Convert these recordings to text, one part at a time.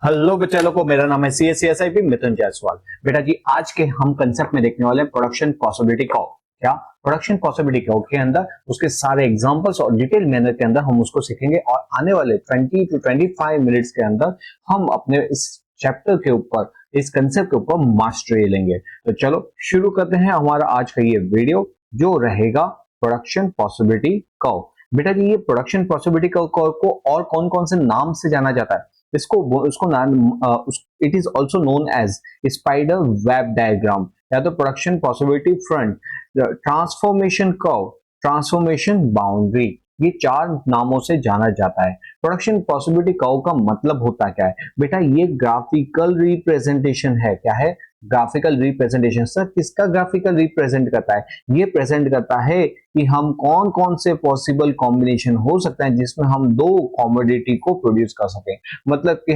Hello बच्चा लोगों को, मेरा नाम है CSCSIP मिथुन जायसवाल। बेटा जी, आज के हम कंसेप्ट में देखने वाले हैं प्रोडक्शन पॉसिबिलिटी कर्व। क्या प्रोडक्शन पॉसिबिलिटी कर्व के अंदर उसके सारे एग्जांपल्स और डिटेल मैनर के अंदर हम उसको सीखेंगे और आने वाले 20 to 25 मिनट्स के अंदर हम अपने इस चैप्टर के ऊपर, इस कंसेप्ट के ऊपर मास्टरी लेंगे। तो चलो शुरू करते हैं हमारा आज का ये वीडियो जो रहेगा प्रोडक्शन पॉसिबिलिटी कर्व। बेटा जी, ये प्रोडक्शन पॉसिबिलिटी कर्व को और कौन कौन से नाम से जाना जाता है? उसको नाम, it is also known as spider web diagram, या तो production possibility front, transformation curve, transformation boundary. ये चार नामों से जाना जाता है। प्रोडक्शन पॉसिबिलिटी कर्व का मतलब होता क्या है बेटा? ये ग्राफिकल रिप्रेजेंटेशन है। क्या है? Graphical representation. सर, किसका ग्राफिकल रिप्रेजेंट करता है? ये प्रेजेंट करता है कि हम कौन कौन से पॉसिबल कॉम्बिनेशन हो सकते हैं जिसमें हम दो कॉमोडिटी को प्रोड्यूस कर सकें। मतलब कि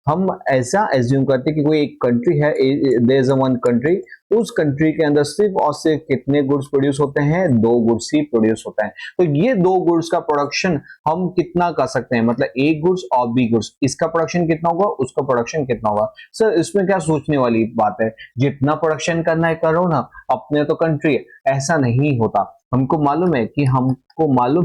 हम ऐसा एज्यूम करते हैं कि कोई एक कंट्री है, देयर इज वन कंट्री, उस कंट्री के अंदर सिर्फ और सिर्फ कितने गुड्स प्रोड्यूस होते हैं? दो गुड्स ही प्रोड्यूस होता है। तो ये दो गुड्स का प्रोडक्शन हम कितना कर सकते हैं? मतलब ए गुड्स और बी गुड्स, इसका प्रोडक्शन कितना होगा, उसका प्रोडक्शन कितना होगा। सर, इसमें क्या सोचने वाली बात है? जितना प्रोडक्शन करना है करो ना, अपने तो कंट्री है। ऐसा नहीं होता। हमको मालूम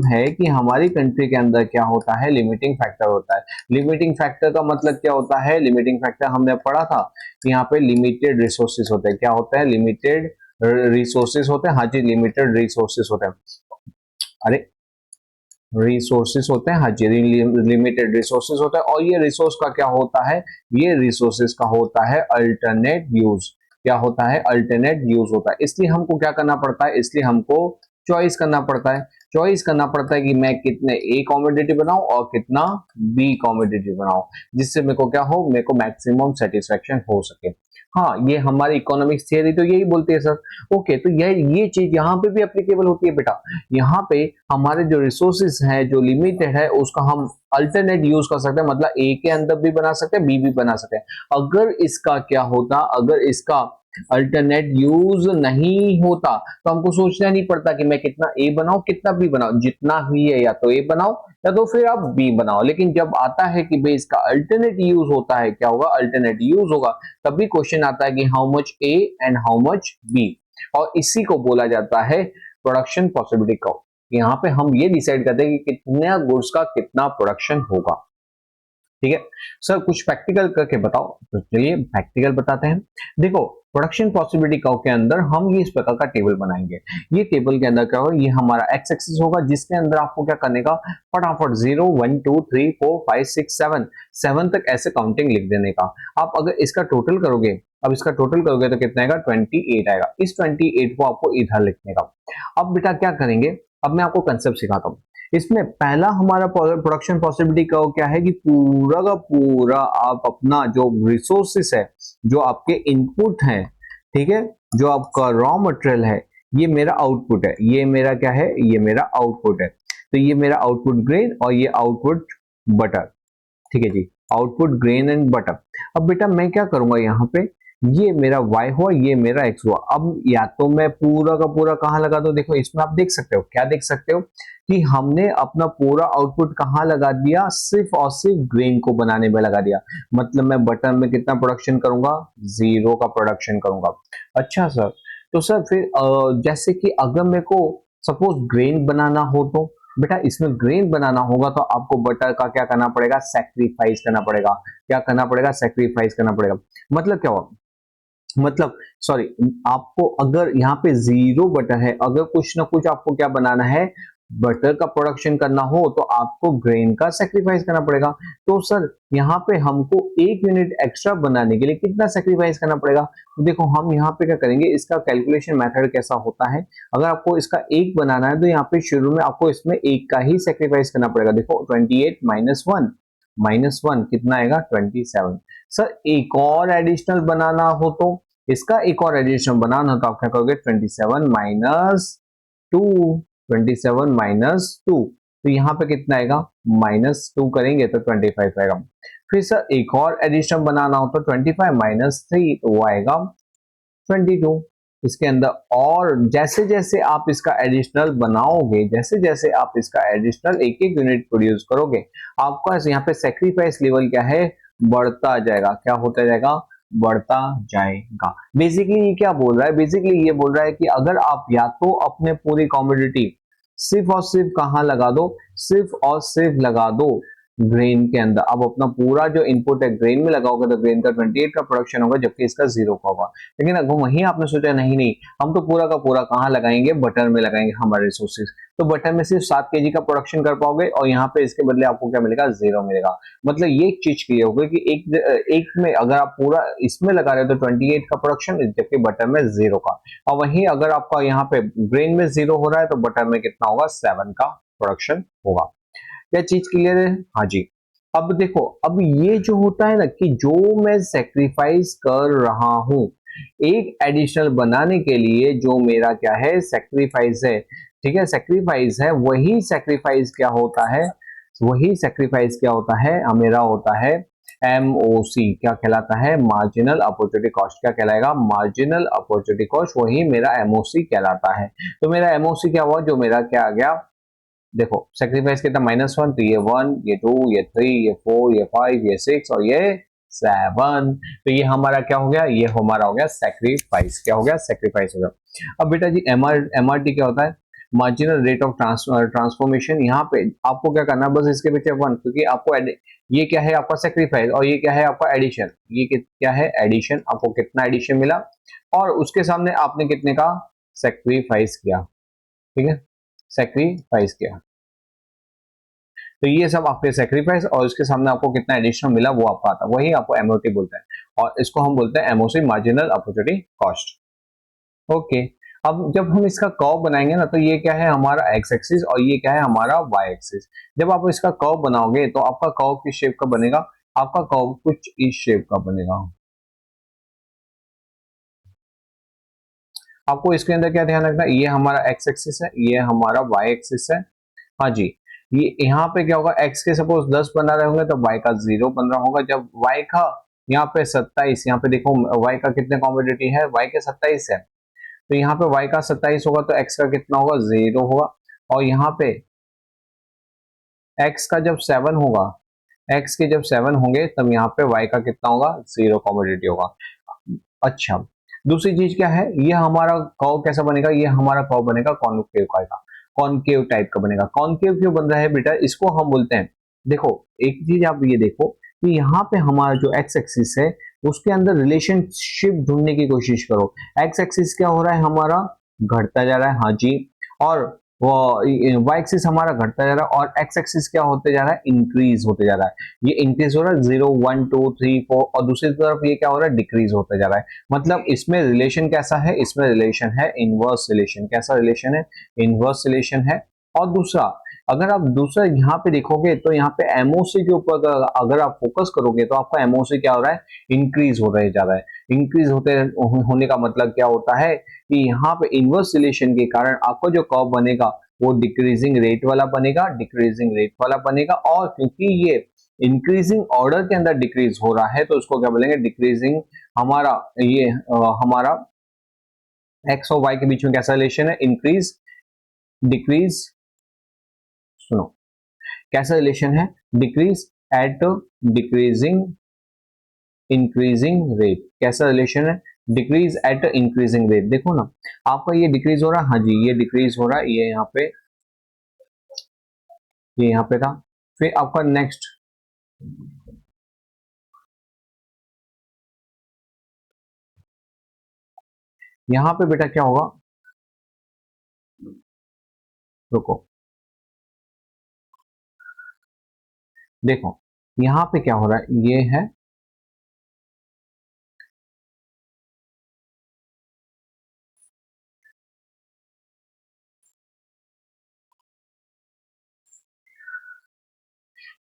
है कि हमारी कंट्री के अंदर क्या होता है? लिमिटिंग फैक्टर होता है। लिमिटिंग फैक्टर का मतलब क्या होता है? लिमिटिंग फैक्टर हमने पढ़ा था कि यहाँ पे लिमिटेड रिसोर्सेज होते हैं। क्या होता है? लिमिटेड रिसोर्सेज होते हैं। हाँ जी, लिमिटेड रिसोर्सेज होते हैं। अरे, रिसोर्सेस होते हैं। हाँ जी, लिमिटेड रिसोर्सेस होता है। और ये रिसोर्स का क्या होता है? ये रिसोर्सेस का होता है अल्टरनेट यूज। क्या होता है? अल्टरनेट यूज होता है। इसलिए हमको क्या करना पड़ता है? इसलिए हमको चॉइस करना पड़ता है। चॉइस करना पड़ता है कि मैं कितने ए कॉमोडिटी बनाऊं और कितना बी कॉमोडिटी बनाऊं, जिससे मेरे को क्या हो, मेरे को मैक्सिमम सेटिस्फेक्शन हो सके। हाँ, ये हमारी इकोनॉमिक्स थियरी तो यही बोलती है सर। ओके, तो ये चीज यहाँ पे भी एप्लीकेबल होती है बेटा। यहाँ पे हमारे जो रिसोर्सेज हैं, जो लिमिटेड है, उसका हम अल्टरनेट यूज कर सकते हैं। मतलब ए के अंदर भी बना सकते हैं, बी भी बना सकते हैं। अगर इसका क्या होता, अगर इसका अल्टरनेट यूज नहीं होता तो हमको सोचना नहीं पड़ता कि मैं कितना ए बनाऊं कितना बी बनाऊं। जितना भी है, या तो ए बनाओ या तो फिर आप बी बनाओ। लेकिन जब आता है कि भाई इसका अल्टरनेट यूज होता है, क्या होगा? अल्टरनेट यूज होगा। तभी क्वेश्चन आता है कि how much A and how much B, और इसी को बोला जाता है प्रोडक्शन पॉसिबिलिटी कर्व। यहाँ पे हम ये डिसाइड करते हैं कि कितने गुड्स का कितना प्रोडक्शन होगा। ठीक है सर, कुछ प्रैक्टिकल करके बताओ। तो चलिए प्रैक्टिकल बताते हैं। देखो, प्रोडक्शन पॉसिबिलिटी कर्व के अंदर हम ये इस प्रकार का टेबल बनाएंगे। ये टेबल के अंदर क्या होगा? ये हमारा एक्स एक्सिस होगा, जिसके अंदर आपको क्या करने का, फटाफट 0 1 2 3 4 5 6 7 तक ऐसे काउंटिंग लिख देने का। आप अगर इसका टोटल करोगे, अब इसका टोटल करोगे तो कितना आएगा? 28 आएगा। इस 28 को आपको इधर लिखने का। अब बेटा क्या करेंगे, अब मैं आपको कंसेप्ट सिखाता हूँ। इसमें पहला हमारा प्रोडक्शन पॉसिबिलिटी कर्व क्या है कि पूरा का पूरा आप अपना जो रिसोर्सेस है, जो आपके इनपुट हैं, ठीक है, जो आपका रॉ मटेरियल है, ये मेरा आउटपुट है। ये मेरा क्या है? ये मेरा आउटपुट है। तो ये मेरा आउटपुट ग्रेन और ये आउटपुट बटर। ठीक है जी, आउटपुट ग्रेन एंड बटर। अब बेटा मैं क्या करूंगा, यहाँ पे ये मेरा y हुआ, ये मेरा x हुआ। अब या तो मैं पूरा का पूरा कहाँ लगा दो, देखो इसमें आप देख सकते हो, क्या देख सकते हो कि हमने अपना पूरा आउटपुट कहाँ लगा दिया? सिर्फ और सिर्फ ग्रेन को बनाने में लगा दिया। मतलब मैं बटर में कितना प्रोडक्शन करूंगा? 0 का प्रोडक्शन करूंगा। अच्छा सर, तो सर फिर जैसे कि अगर मेरे को सपोज ग्रेन बनाना हो, तो बेटा इसमें ग्रेन बनाना होगा तो आपको बटर का क्या करना पड़ेगा? सैक्रिफाइस करना पड़ेगा। क्या करना पड़ेगा? सैक्रिफाइस करना पड़ेगा। मतलब क्या हुआ? मतलब सॉरी, आपको अगर यहाँ पे 0 बटर है, अगर कुछ ना कुछ आपको क्या बनाना है, बटर का प्रोडक्शन करना हो, तो आपको ग्रेन का सेक्रीफाइस करना पड़ेगा। तो सर यहाँ पे हमको 1 यूनिट एक्स्ट्रा बनाने के लिए कितना सेक्रीफाइस करना पड़ेगा? तो देखो हम यहाँ पे क्या करेंगे, इसका कैलकुलेशन मेथड कैसा होता है। अगर आपको इसका 1 बनाना है तो यहाँ पे शुरू में आपको इसमें 1 का ही सेक्रीफाइस करना पड़ेगा। देखो 28 माइनस वन कितना आएगा? 27। सर एक और एडिशनल बनाना हो, तो इसका एक और एडिशनल बनाना तो आप क्या करोगे? 27 माइनस 2, 27 माइनस 2, तो यहाँ पे कितना आएगा? -2 करेंगे तो 25 आएगा। फिर सर एक और एडिशनल बनाना हो तो 25 माइनस 3, तो वो आएगा 22 इसके अंदर। और जैसे जैसे आप इसका एडिशनल बनाओगे, जैसे जैसे आप इसका एडिशनल एक एक यूनिट प्रोड्यूस करोगे, आपका यहाँ पे सेक्रीफाइस लेवल क्या है? बढ़ता जाएगा। क्या होता जाएगा? बढ़ता जाएगा। बेसिकली ये क्या बोल रहा है? बेसिकली ये बोल रहा है कि अगर आप या तो अपने पूरी कॉमोडिटी सिर्फ और सिर्फ कहाँ लगा दो, सिर्फ और सिर्फ लगा दो ग्रेन के अंदर। अब अपना पूरा जो इनपुट है ग्रेन में लगाओगे तो ग्रेन का 28 का प्रोडक्शन होगा, जबकि इसका 0 का होगा। लेकिन अगर वहीं आपने सोचा नहीं नहीं, हम तो पूरा का पूरा कहाँ लगाएंगे? बटर में लगाएंगे हमारे रिसोर्सेज, तो बटर में सिर्फ 7 केजी का प्रोडक्शन कर पाओगे और यहाँ पे इसके बदले आपको क्या मिलेगा? 0 मिलेगा। मतलब ये चीज क्लियर हो गई कि एक में अगर आप पूरा इसमें लगा रहे हो तो 28 का प्रोडक्शन, जबकि बटर में 0 का। और वहीं अगर आपका यहाँ पे ग्रेन में 0 हो रहा है तो बटर में कितना होगा? 7 का प्रोडक्शन होगा। क्या चीज क्लियर है? हाँ जी। अब देखो, अब ये जो होता है ना कि जो मैं सेक्रीफाइस कर रहा हूं एक एडिशनल बनाने के लिए, जो मेरा क्या है? सेक्रीफाइस है। ठीक है, सेक्रीफाइस है। वही सेक्रीफाइस क्या होता है? वही सेक्रीफाइस क्या होता है? मेरा होता है MOC। क्या कहलाता है? Marginal opportunity cost. क्या कहलाएगा? Marginal opportunity cost. वही मेरा MOC कहलाता है। तो मेरा MOC क्या हुआ? जो मेरा क्या आ गया? देखो, सेक्रीफाइस कितना? -1, तो ये 1, ये 2, ये 3, ये 4, ये 5, ये 6 और ये 7। तो ये हमारा क्या हो गया? ये हमारा हो गया सेक्रीफाइस। क्या हो गया? सेक्रीफाइस हो गया। अब बेटा जी MRT क्या होता है? Marginal rate of transformation. यहाँ पे आपको क्या करना है? बस इसके पीछे 1, क्योंकि आपको ये क्या है? आपका सेक्रीफाइस, और ये क्या है? आपका एडिशन। ये क्या है? एडिशन। आपको कितना एडिशन मिला और उसके सामने आपने कितने का सेक्रीफाइस किया। ठीक है, सेक्रीफाइस किया। तो ये सब आपके सेक्रीफाइस और इसके सामने आपको कितना एडिशनल मिला वो आपको आता है, वही आपको एमओटी बोलते हैं। और इसको हम बोलते हैं MOC, marginal opportunity cost. Okay, अब जब हम इसका कर्व बनाएंगे ना, तो ये क्या है? हमारा एक्स एक्सिस और ये क्या है? हमारा वाई एक्सिस। जब आप इसका कर्व बनाओगे तो आपका कर्व किस शेप का बनेगा? आपका कर्व कुछ इस शेप का बनेगा। आपको इसके अंदर क्या ध्यान रखना है? ये हमारा एक्स एक्सिस है, ये हमारा वाई एक्सिस है। हाँ जी, ये यहाँ पे क्या होगा? x के सपोज 10 बना रहे होंगे तो y का 0 बन रहा होगा। जब y का यहाँ पे 27, यहाँ पे देखो y का कितने कॉमोडिटी है? y के 27 है, तो यहाँ पे y का 27 होगा तो x का कितना होगा? 0 होगा। और यहाँ पे x का जब 7 होगा, x के जब 7 होंगे तब यहाँ पे y का कितना होगा? 0 कॉमोडिटी होगा। अच्छा, दूसरी चीज क्या है? ये हमारा कर्व कैसा बनेगा? ये हमारा कर्व बनेगा कॉन्केव का, कॉन्केव टाइप का बनेगा। कॉन्केव क्यों बन रहा है बेटा? इसको हम बोलते हैं, देखो एक चीज आप ये देखो कि यहाँ पे हमारा जो एक्स एक्सिस है उसके अंदर रिलेशनशिप ढूंढने की कोशिश करो। एक्स एक्सिस क्या हो रहा है? हमारा घटता जा रहा है। हाँ जी। और वाई एक्सिस हमारा घटता जा रहा है और एक्स एक्सिस क्या होते जा रहा है? इंक्रीज होते जा रहा है। ये इंक्रीज हो रहा है 0, 1, 2, 3, 4, और दूसरी तरफ ये क्या हो रहा है? डिक्रीज होता जा रहा है। मतलब इसमें रिलेशन कैसा है? इसमें रिलेशन है इनवर्स रिलेशन। कैसा रिलेशन है? इनवर्स रिलेशन है। और दूसरा, अगर आप दूसरा यहाँ पे देखोगे तो यहाँ पे एमओसी के ऊपर अगर आप फोकस करोगे तो आपका एमओसी क्या हो रहा है? इंक्रीज हो रहा है जा रहा है। इंक्रीज होने का मतलब क्या होता है कि यहाँ पे इनवर्स रिलेशन के कारण आपका जो कर्व बनेगा वो डिक्रीजिंग रेट वाला बनेगा, डिक्रीजिंग रेट वाला बनेगा। और क्योंकि ये इंक्रीजिंग ऑर्डर के अंदर डिक्रीज हो रहा है तो उसको क्या बोलेंगे? डिक्रीजिंग। हमारा ये हमारा एक्स और वाई के बीच में कैसा रिलेशन है? Increase decrease. सुनो, कैसा रिलेशन है? Decrease at decreasing increasing rate. कैसा रिलेशन है? Decrease at increasing rate. देखो ना, आपका ये डिक्रीज हो रहा है। हाँ जी, ये डिक्रीज हो रहा है, ये यहाँ पे, ये यहाँ पे था। फिर आपका नेक्स्ट, यहाँ पे बेटा क्या होगा? रुको, देखो यहाँ पे क्या हो रहा है? ये है,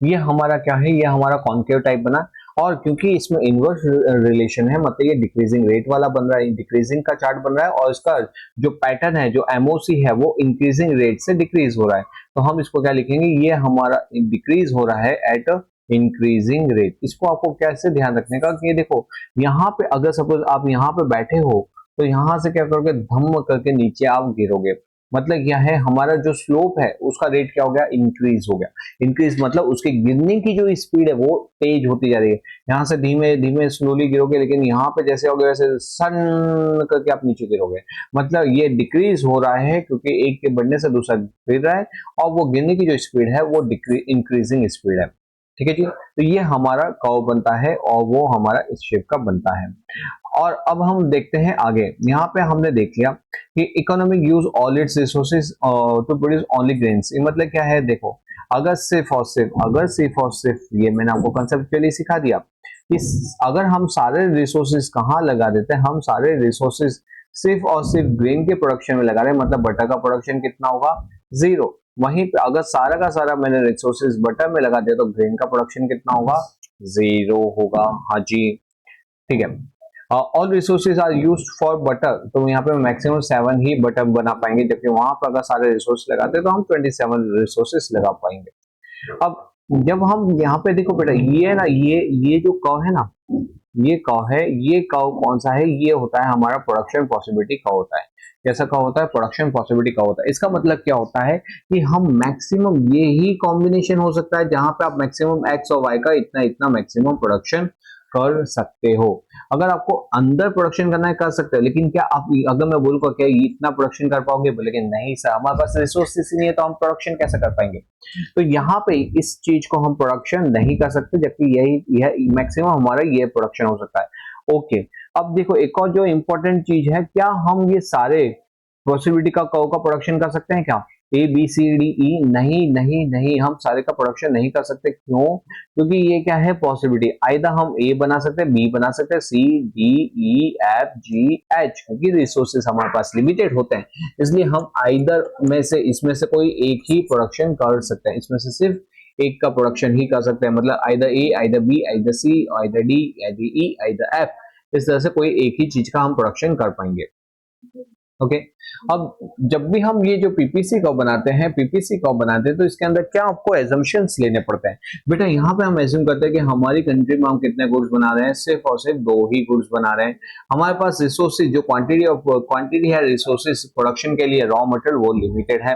ये हमारा क्या है? ये हमारा कॉन्केव टाइप बना। और क्योंकि इसमें इनवर्स रिलेशन है, मतलब ये डिक्रीजिंग रेट वाला बन रहा है, डिक्रीजिंग का चार्ट बन रहा है, और इसका जो पैटर्न है, जो एमओसी है, वो इंक्रीजिंग रेट से डिक्रीज हो रहा है। तो हम इसको क्या लिखेंगे? ये हमारा डिक्रीज हो रहा है एट इंक्रीजिंग रेट। इसको आपको कैसे ध्यान रखने का कि ये देखो, यहाँ पे अगर सपोज आप यहाँ पे बैठे हो तो यहाँ से क्या करोगे? धम करके नीचे आप गिरोगे। मतलब क्या है, हमारा जो स्लोप है उसका रेट क्या हो गया, इंक्रीज हो गया। इंक्रीज मतलब उसके गिरने की जो स्पीड है वो तेज होती जा रही है। यहाँ से धीमे धीमे स्लोली गिरोगे, लेकिन यहाँ पे जैसे हो गया वैसे सन करके आप नीचे गिरोगे। मतलब ये डिक्रीज हो रहा है क्योंकि एक के बढ़ने से दूसरा गिर रहा है, और वो गिरने की जो स्पीड है वो इंक्रीजिंग स्पीड है। ठीक है जी, तो ये हमारा कर्व बनता है और वो हमारा इस शेप का बनता है। और अब हम देखते हैं आगे। यहाँ पे हमने देख लिया कि economic use all its resources to produce only grains. मतलब क्या है, देखो अगर सिर्फ और सिर्फ ये मैंने आपको कंसेप्चुअली सिखा दिया कि अगर हम सारे रिसोर्सेज कहाँ लगा देते हैं, हम सारे रिसोर्सेज सिर्फ और सिर्फ ग्रेन के प्रोडक्शन में लगा रहे हैं, मतलब बटर का प्रोडक्शन कितना होगा, जीरो। वहीं पे अगर सारा का सारा मैंने रिसोर्सेज बटर में लगा दिया तो ग्रेन का प्रोडक्शन कितना होगा, जीरो होगा। हाँ जी, ठीक है। All resources are used for butter, तो यहाँ पे मैक्सिमम 7 ही बटर बना पाएंगे, जबकि वहां पर अगर सारे रिसोर्स लगाते तो हम 27 रिसोर्सेज लगा पाएंगे। अब जब हम यहाँ पे देखो बेटा, ये ना ये जो कर्व है ना, ये कर्व है, ये कर्व कौन सा है, ये होता है हमारा प्रोडक्शन पॉसिबिलिटी कर्व होता है। कैसा कर्व होता है, प्रोडक्शन पॉसिबिलिटी कर्व होता है। इसका मतलब क्या होता है कि हम मैक्सिमम, ये ही कॉम्बिनेशन हो सकता है जहां पे आप मैक्सिमम एक्स और वाई का इतना इतना मैक्सिमम प्रोडक्शन कर सकते हो। अगर आपको अंदर प्रोडक्शन करना है कर सकते हो, लेकिन क्या आप, अगर मैं बोलूंगा क्या ये इतना प्रोडक्शन कर पाओगे, बोलेंगे नहीं सर हमारे पास रिसोर्सेस नहीं है तो हम प्रोडक्शन कैसे कर पाएंगे। तो यहाँ पे इस चीज को हम प्रोडक्शन नहीं कर सकते, जबकि यही मैक्सिमम हमारा ये प्रोडक्शन हो सकता है। ओके, अब देखो एक और जो इंपॉर्टेंट चीज है, क्या हम ये सारे पॉसिबिलिटी का कर्व का प्रोडक्शन कर सकते हैं क्या, ए बी सी डी ई, नहीं नहीं नहीं, हम सारे का प्रोडक्शन नहीं कर सकते। क्यों, क्योंकि ये क्या है पॉसिबिलिटी, आइदर हम ए बना सकते हैं, बी बना सकते हैं, C D E F G H, क्योंकि रिसोर्सेस हमारे पास लिमिटेड होते हैं, इसलिए हम आइदर में से, इसमें से कोई एक ही प्रोडक्शन कर सकते हैं, इसमें से सिर्फ एक का प्रोडक्शन ही कर सकते हैं। मतलब आइदर ए, either B, either C, either D, either ई, आइदर एफ, इस तरह से कोई एक ही चीज का हम प्रोडक्शन कर पाएंगे। ओके, अब जब भी हम ये जो पीपीसी कर्व बनाते हैं, तो इसके अंदर क्या आपको एजम्पशंस लेने पड़ते हैं। बेटा यहाँ पे हम एज्यूम करते हैं कि हमारी कंट्री में हम कितने गुड्स बना रहे हैं, सिर्फ और सिर्फ 2 ही गुड्स बना रहे हैं। हमारे पास रिसोर्सेज, जो क्वांटिटी है रिसोर्सेज प्रोडक्शन के लिए, रॉ मटेरियल वो लिमिटेड है,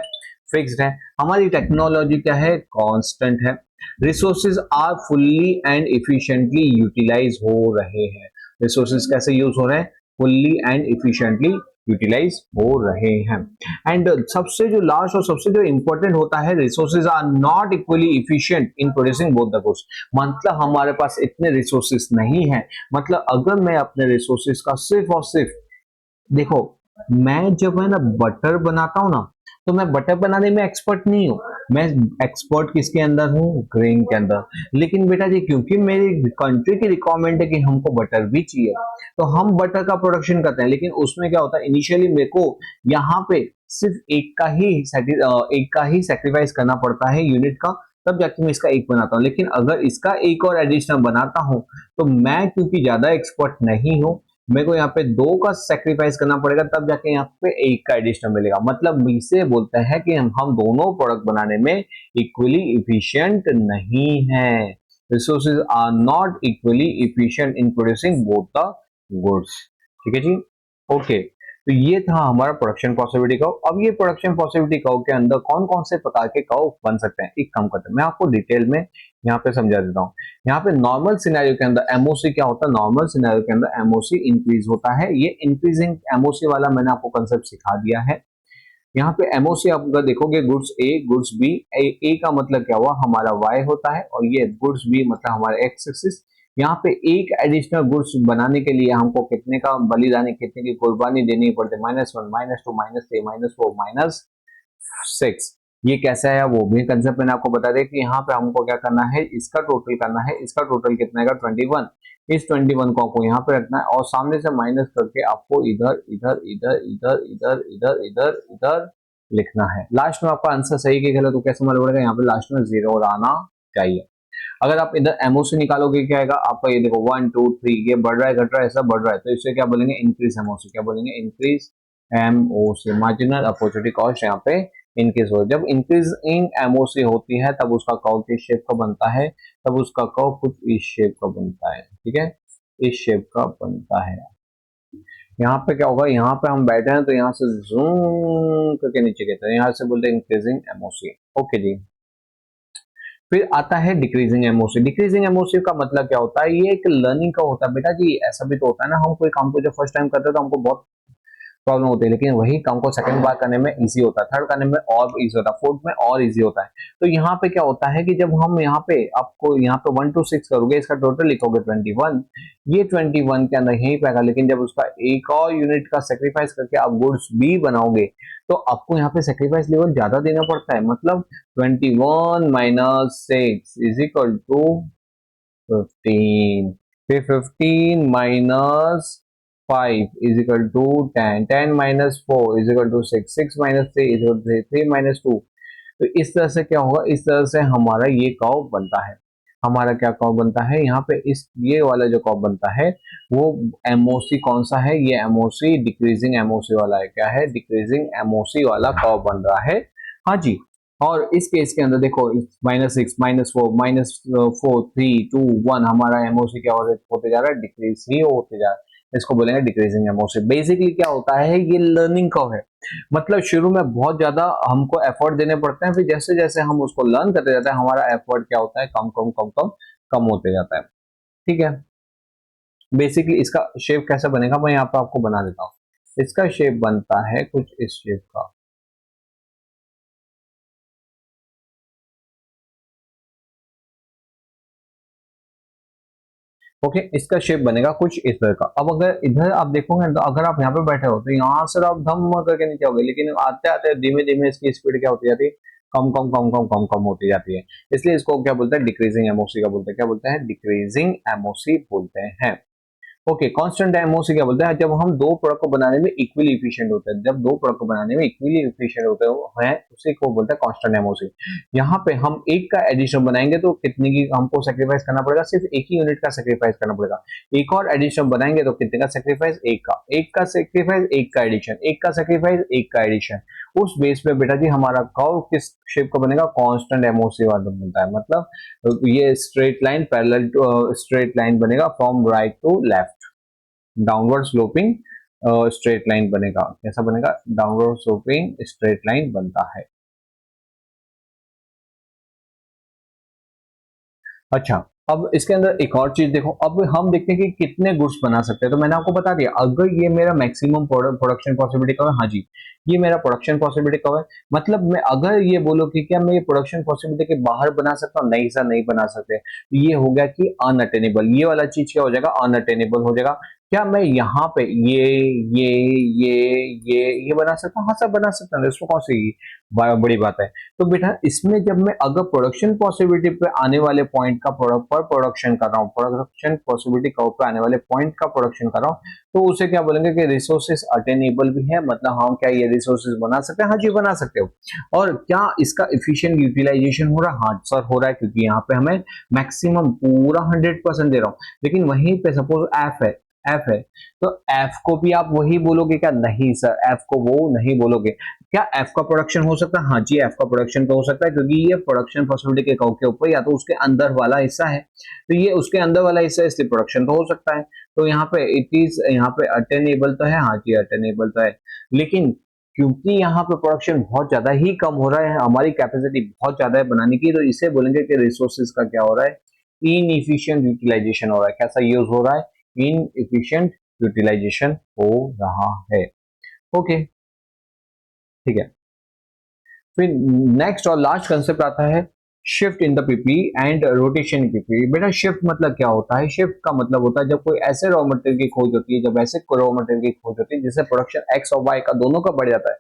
फिक्स्ड है। हमारी टेक्नोलॉजी क्या है, कांस्टेंट है। Resources are fully and efficiently utilize हो रहे हैं। रिसोर्सेज कैसे यूज हो रहे हैं, फुल्ली एंड इफिशिएंटली यूटिलाइज हो रहे हैं। एंड सबसे जो लास्ट और सबसे जो इंपॉर्टेंट होता है, resources are not equally efficient in producing both the goods. मतलब हमारे पास इतने रिसोर्सेज नहीं है। मतलब अगर मैं अपने रिसोर्सेज का सिर्फ और सिर्फ, देखो मैं जब है ना बटर बनाता हूं ना, तो मैं बटर बनाने में एक्सपर्ट नहीं हूँ। मैं एक्सपर्ट किसके अंदर हूँ, ग्रेन के अंदर। लेकिन बेटा जी क्योंकि मेरी कंट्री की रिक्वायरमेंट है कि हमको बटर भी चाहिए, तो हम बटर का प्रोडक्शन करते हैं। लेकिन उसमें क्या होता है, इनिशियली मेरे को यहाँ पे सिर्फ एक का ही सेक्रीफाइस करना पड़ता है यूनिट का, तब जाके मैं इसका एक बनाता हूँ। लेकिन अगर इसका एक और एडिशनल बनाता हूँ, तो मैं क्योंकि ज्यादा एक्सपर्ट नहीं हूँ, मेरे को यहाँ पे 2 का सेक्रीफाइस करना पड़ेगा, तब जाके यहाँ पे 1 का एडिशनल मिलेगा। मतलब इसे बोलते हैं कि हम दोनों प्रोडक्ट बनाने में इक्वली इफिशिएंट नहीं है। Resources are not equally efficient in producing both the goods. ठीक है जी, ओके। तो ये था हमारा प्रोडक्शन पॉसिबिलिटी कर्व। अब ये प्रोडक्शन पॉसिबिलिटी कर्व के अंदर कौन कौन से प्रकार के कर्व बन सकते हैं, एक काम करते हैं, मैं आपको डिटेल में यहाँ पे समझा देता हूँ। यहाँ पे नॉर्मल सिनेरियो के अंदर एमओसी क्या होता है, नॉर्मल सिनेरियो के अंदर एमओसी इंक्रीज होता है। ये इंक्रीजिंग एमओसी वाला मैंने आपको कंसेप्ट सिखा दिया है। यहाँ पे एमओसी आप अगर देखोगे, गुड्स ए गुड्स बी, ए का मतलब क्या हुआ, हमारा वाई होता है, और ये गुड्स बी मतलब हमारा एक्स एक्सिस। यहाँ पे एक एडिशनल गुड्स बनाने के लिए हमको कितने का बलिदानी, कितने की कुर्बानी देनी पड़ती है, -1 -2 -3 -4 -6। ये कैसा है वो भी कंसेप्ट मैंने आपको बता दिया कि यहाँ पे हमको क्या करना है, इसका टोटल करना है। इसका टोटल कितना है, 21। इस 21 को आपको यहाँ पे रखना है, और सामने से माइनस करके आपको इधर इधर इधर इधर इधर इधर इधर इधर लिखना है। लास्ट में आपका आंसर सही कि गलत तो कैसे मालूम पड़ेगा, यहाँ पे लास्ट में 0 आना चाहिए। अगर आप इधर एमओसी निकालोगे क्या आएगा आपका, ये देखो 1 2 3, ये बढ़ रहा है घट रहा है, ऐसा बढ़ रहा है, तो इसे क्या बोलेंगे, इंक्रीज एमओसी। क्या बोलेंगे, increase MOC, marginal opportunity cost यहाँ पे इंक्रीज हो। जब इंक्रीज इन एमओसी होती है तब उसका कर्व किस शेप का बनता है, तब उसका कर्व कुछ इस शेप का बनता है। ठीक है, इस शेप का बनता है। यहाँ पे क्या होगा, यहाँ पे हम बैठे हैं तो यहाँ से जूम करके नीचे गिरते हैं, यहाँ से बोलते हैं इंक्रीजिंग एमओसी। ओके जी। फिर आता है डिक्रीजिंग एमओसी। डिक्रीजिंग एमओसी का मतलब क्या होता है, ये एक लर्निंग का होता है बेटा जी। ऐसा भी तो होता है ना, हम कोई काम को जब फर्स्ट टाइम करते हैं तो हमको बहुत प्रॉब्लम होती है, लेकिन वही काम को सेकंड बार करने में इजी होता है, थर्ड करने में और इजी होता है, फोर्थ में और इजी होता है। तो यहाँ पे क्या होता है कि जब हम यहाँ पे आपको यहाँ पे 1 to 6 करोगे, इसका टोटल लिखोगे 21, ये 21 के अंदर यही पाएगा, लेकिन जब उसका एक और यूनिट का सेक्रीफाइस करके आप गुड्स बी बनाओगे तो आपको यहाँ पे सेक्रीफाइस लेवल ज्यादा देना पड़ता है। मतलब 21 माइनस 6 इज इक्वल टू 15, फिर 15 minus 5 is equal to 10, 10 minus 4 is equal to 6, 6 minus 3 is equal to 3 minus 2। तो इस तरह से क्या होगा, इस तरह से हमारा ये कर्व बनता है। हमारा क्या कर्व बनता है यहाँ पे, इस ये वाला जो कर्व बनता है वो एमओसी कौन सा है, ये एमओसी डिक्रीजिंग एमओसी वाला है। क्या है, डिक्रीजिंग एमओसी वाला कर्व बन रहा है। हाँ जी। और इस केस के अंदर देखो, -6 -4 -4 3 2 1 हमारा एमओसी क्या होते जा रहा है, डिक्रीज ही होते जा रहा है। इसको बोलेंगे डिक्रीजिंग एमओसी। बेसिकली क्या होता है, ये लर्निंग कर्व है। मतलब शुरू में बहुत ज्यादा हमको एफर्ट देने पड़ते हैं, फिर जैसे जैसे हम उसको लर्न करते जाते हैं हमारा एफर्ट क्या होता है, कम कम कम कम कम होते जाता है। ठीक है। बेसिकली इसका शेप कैसा बनेगा, मैं यहाँ पे आपको बना देता हूँ। इसका शेप बनता है कुछ इस शेप का। ओके, इसका शेप बनेगा कुछ इस तरह का। अब अगर इधर आप देखोगे तो अगर आप यहाँ पे बैठे हो तो यहाँ से आप धम करके नीचे होगे, लेकिन आते आते धीमे धीमे इसकी स्पीड क्या होती जाती है, कम कम कम कम कम कम होती जाती है। इसलिए इसको क्या बोलते हैं, डिक्रीजिंग एमओसी का बोलते हैं। क्या बोलते हैं, डिक्रीजिंग एमओसी बोलते हैं। ओके, कांस्टेंट एमओसी क्या बोलते हैं, जब हम दो प्रोडक्ट को बनाने में इक्वली एफिशिएंट होते हैं, जब दो प्रोडक्ट को बनाने में इक्वली एफिशिएंट होते हैं उसी को बोलते हैं कांस्टेंट एमओसी। यहाँ पे हम एक का एडिशन बनाएंगे तो कितने की हमको सेक्रीफाइस करना पड़ेगा, सिर्फ एक ही यूनिट का सेक्रीफाइस करना पड़ेगा। एक और एडिशन बनाएंगे तो कितने का सेक्रीफाइस, एक का सेक्रीफाइस, एक का एडिशन, एक का सेक्रीफाइस, एक का एडिशन। उस बेस पे बेटा जी हमारा कर्व किस शेप का बनेगा, कांस्टेंट एमओसी वाला बनता है। मतलब ये straight line parallel straight line बनेगा from right to left, downward sloping straight line बनेगा। कैसा बनेगा, डाउनवर्ड स्लोपिंग स्ट्रेट लाइन बनता है। अच्छा, अब इसके अंदर एक और चीज देखो, अब हम देखते हैं कि कितने गुड्स बना सकते हैं। तो मैंने आपको बता दिया, अगर ये मेरा मैक्सिमम प्रोडक्शन पॉसिबिलिटी का है, हाँ जी, ये मेरा प्रोडक्शन पॉसिबिलिटी का है। मतलब मैं अगर ये बोलो कि क्या मैं ये प्रोडक्शन पॉसिबिलिटी के बाहर बना सकता हूँ, नहीं सर नहीं बना सकते। ये हो गया कि अनअटेनेबल, ये वाला चीज क्या हो जाएगा, अनअटेनेबल हो जाएगा। क्या मैं यहाँ पे ये ये ये बना सकता हूँ, हाँ सर बना सकता हूँ, इसमें कौन सी बड़ी बात है। तो बेटा इसमें जब मैं अगर प्रोडक्शन पॉसिबिलिटी पे आने वाले पॉइंट का पर प्रोडक्शन कर रहा हूँ, प्रोडक्शन पॉसिबिलिटी कर्व पे आने वाले पॉइंट का प्रोडक्शन कर रहा हूँ, तो उसे क्या बोलेंगे कि रिसोर्सेज अटेनेबल भी है। मतलब हम क्या ये रिसोर्सेज बना सकते हैं, हाँ जी बना सकते हो। और क्या इसका इफिशिएंट यूटिलाइजेशन हो रहा है, हाँ सर हो रहा है, क्योंकि यहाँ पे हमें मैक्सिमम पूरा 100% दे रहा हूँ। लेकिन वहीं पे सपोज एफ है, तो एफ को भी आप वही बोलोगे क्या, नहीं सर एफ को वो नहीं बोलोगे। क्या एफ का प्रोडक्शन हो सकता है, हाँ जी एफ का प्रोडक्शन तो हो सकता है, क्योंकि ये प्रोडक्शन पॉसिबिलिटी के कर्व के ऊपर या तो उसके अंदर वाला हिस्सा है, तो ये उसके अंदर वाला हिस्सा है, इसलिए प्रोडक्शन तो हो सकता है। तो यहाँ पे इट इज, यहाँ पे अटेनेबल तो है, हाँ जी अटेनेबल तो है। लेकिन क्योंकि यहाँ पे प्रोडक्शन बहुत ज्यादा ही कम हो रहा है, हमारी कैपेसिटी बहुत ज्यादा है बनाने की, तो इसे बोलेंगे कि रिसोर्सेज का क्या हो रहा है, इनएफिशिएंट यूटिलाइजेशन हो रहा है। कैसा यूज हो रहा है, इनएफिशिएंट यूटिलाइजेशन हो रहा है। ओके, ठीक है। फिर नेक्स्ट और लास्ट कंसेप्ट आता है shift in the PP and rotation in PP. बेटा शिफ्ट मतलब क्या होता है, शिफ्ट का मतलब होता है जब कोई ऐसे रॉ मटेरियल की खोज होती है, जब ऐसे रॉ मटेरियल की खोज होती है जिससे प्रोडक्शन एक्स और वाई का दोनों का बढ़ जाता है,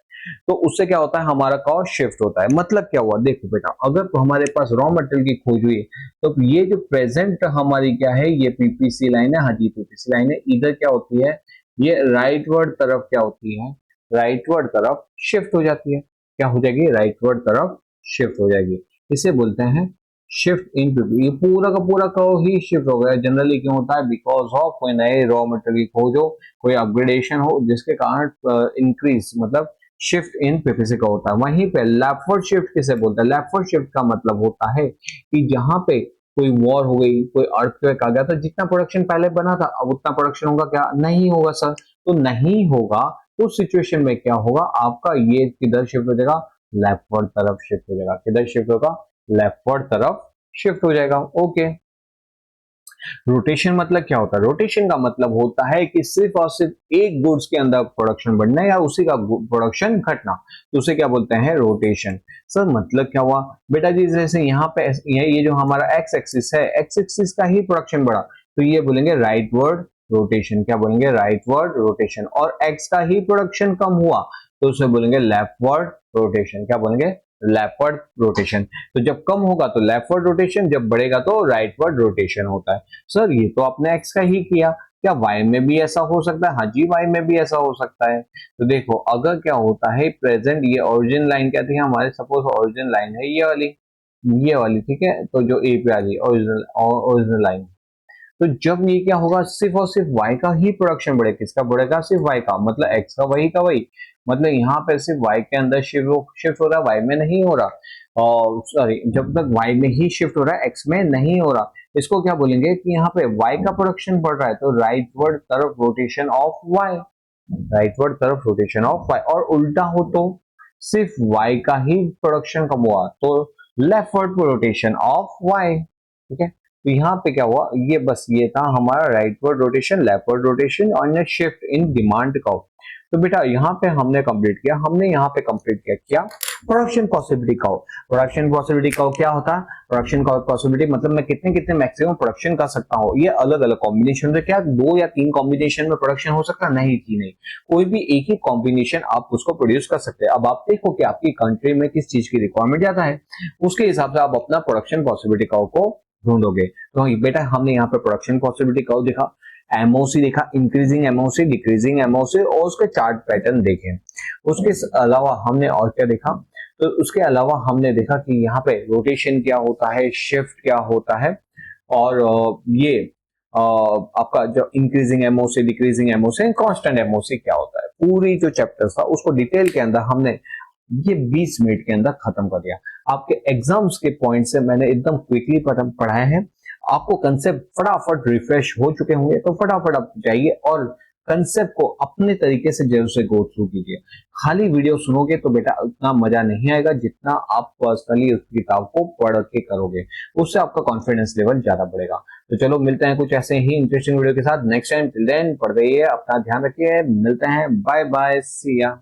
तो उससे क्या होता है, हमारा कॉस्ट शिफ्ट होता है। मतलब क्या हुआ, देखो बेटा अगर तो हमारे पास रॉ मटेरियल की खोज हुई तो ये जो प्रेजेंट हमारी क्या है, ये पीपीसी लाइन है, हाँ जी पीपीसी लाइन है, इधर क्या होती है, ये राइटवर्ड तरफ क्या होती है, राइटवर्ड तरफ शिफ्ट हो जाती है। क्या हो जाएगी, राइटवर्ड तरफ शिफ्ट हो जाएगी। इसे बोलते हैं शिफ्ट इन पीपी। ये पूरा का पूरा कर्व ही शिफ्ट हो गया। जनरली क्यों होता है, बिकॉज ऑफ कोई नए रॉ मटेरियल की खोज हो, कोई अपग्रेडेशन हो, जिसके कारण इंक्रीज मतलब शिफ्ट इन पीपीसी का होता है। वहीं पे लेफ्टवर्ड शिफ्ट किसे बोलते हैं, लेफ्टवर्ड शिफ्ट का मतलब होता है कि जहां पे कोई वॉर हो गई, कोई अर्थक्वेक आ गया, तो जितना प्रोडक्शन पहले बना था अब उतना प्रोडक्शन होगा क्या, नहीं होगा सर। तो नहीं होगा। उस सिचुएशन में क्या होगा, आपका ये किधर शिफ्ट हो जाएगा, लेफ्टवर्ड तरफ शिफ्ट हो जाएगा। किधर शिफ्ट होगा, लेफ्टवर्ड तरफ शिफ्ट हो जाएगा। ओके। रोटेशन मतलब क्या होता है, रोटेशन का मतलब होता है कि सिर्फ और सिर्फ एक गुड्स के अंदर प्रोडक्शन बढ़ना या उसी का प्रोडक्शन घटना, तो उसे क्या बोलते हैं, रोटेशन। सर मतलब क्या हुआ बेटा जी, जैसे यहाँ पे ये जो हमारा एक्स एक्सिस है, एक्स एक्सिस का ही प्रोडक्शन बढ़ा तो ये बोलेंगे राइटवर्ड रोटेशन। क्या बोलेंगे, राइटवर्ड रोटेशन। और एक्स का ही प्रोडक्शन कम हुआ तो उसे बोलेंगे लेफ्टवर्ड रोटेशन। क्या बोलेंगे, लेफ्टवर्ड रोटेशन। तो जब कम होगा तो लेफ्टवर्ड रोटेशन, जब बढ़ेगा तो राइटवर्ड रोटेशन होता है। सर ये तो आपने एक्स का ही किया, क्या वाई में भी ऐसा हो सकता है? हाँ जी, वाई में भी ऐसा हो सकता है। तो देखो अगर क्या होता है, प्रेजेंट ये ओरिजिन लाइन क्या थी हमारे, सपोज ओरिजिन लाइन है ये वाली ठीक है, तो जो ए पे आ रही ओरिजिनल लाइन, तो जब ये क्या होगा, सिर्फ और सिर्फ y का ही प्रोडक्शन बढ़ेगा। किसका बढ़ेगा, सिर्फ y का, मतलब x का वही, मतलब यहाँ पे सिर्फ y के अंदर शिफ्ट हो रहा है, y में नहीं हो रहा। और सॉरी, जब तक y में ही शिफ्ट हो रहा है, x में नहीं हो रहा। इसको क्या बोलेंगे कि यहाँ पे y का प्रोडक्शन बढ़ रहा है तो राइटवर्ड तरफ रोटेशन ऑफ y, राइटवर्ड तरफ रोटेशन ऑफ y। और उल्टा हो तो सिर्फ y का ही प्रोडक्शन कम हुआ तो लेफ्टवर्ड रोटेशन ऑफ y। ठीक है, तो यहाँ पे क्या हुआ, ये बस ये था हमारा राइटवर्ड रोटेशन, लेफ्टवर्ड रोटेशन और शिफ्ट इन डिमांड कर्व। तो बेटा यहाँ पे हमने कंप्लीट किया, क्या production possibility curve. Production possibility curve क्या होता है, प्रोडक्शन पॉसिबिलिटी मतलब मैं कितने कितने मैक्सिमम प्रोडक्शन कर सकता हूँ। ये अलग अलग कॉम्बिनेशन में, क्या 2 या 3 कॉम्बिनेशन में प्रोडक्शन हो सकता है, नहीं थी नहीं, कोई भी एक ही कॉम्बिनेशन आप उसको प्रोड्यूस कर सकते हैं। अब आप देखो कि आपकी कंट्री में किस चीज की रिक्वायरमेंट ज्यादा है, उसके हिसाब से आप अपना प्रोडक्शन पॉसिबिलिटी कर्व को ढूंढोगे। तो बेटा हमने यहाँ पे प्रोडक्शन पॉसिबिलिटी कर्व देखा, एमओसी देखा, इंक्रीजिंग एमओसी, डिक्रीजिंग एमओसी, और उसके चार्ट पैटर्न देखे। उसके अलावा हमने और क्या देखा, तो उसके अलावा हमने देखा कि यहाँ पे रोटेशन क्या होता है, शिफ्ट क्या होता है, और ये आपका जो increasing MOC, decreasing MOC, constant MOC क्या होता है। पूरी जो चैप्टर था उसको डिटेल के अंदर हमने ये 20 मिनट के अंदर खत्म कर दिया। आपके एग्जाम्स के पॉइंट से मैंने एकदम क्विकली पढ़ाए हैं, आपको कंसेप्ट फटाफट रिफ्रेश हो चुके होंगे, तो फटाफट आप जाइए और कंसेप्ट को अपने तरीके से जरूर से गो थ्रू कीजिए। खाली वीडियो सुनोगे तो बेटा उतना मजा नहीं आएगा जितना आप पर्सनली उस किताब को पढ़ के करोगे, उससे आपका कॉन्फिडेंस लेवल ज्यादा बढ़ेगा। तो चलो मिलते हैं कुछ ऐसे ही इंटरेस्टिंग वीडियो के साथ नेक्स्ट टाइम। टिल देन पढ़ते रहिए, अपना ध्यान रखिए, मिलते हैं, बाय बाय, सी या।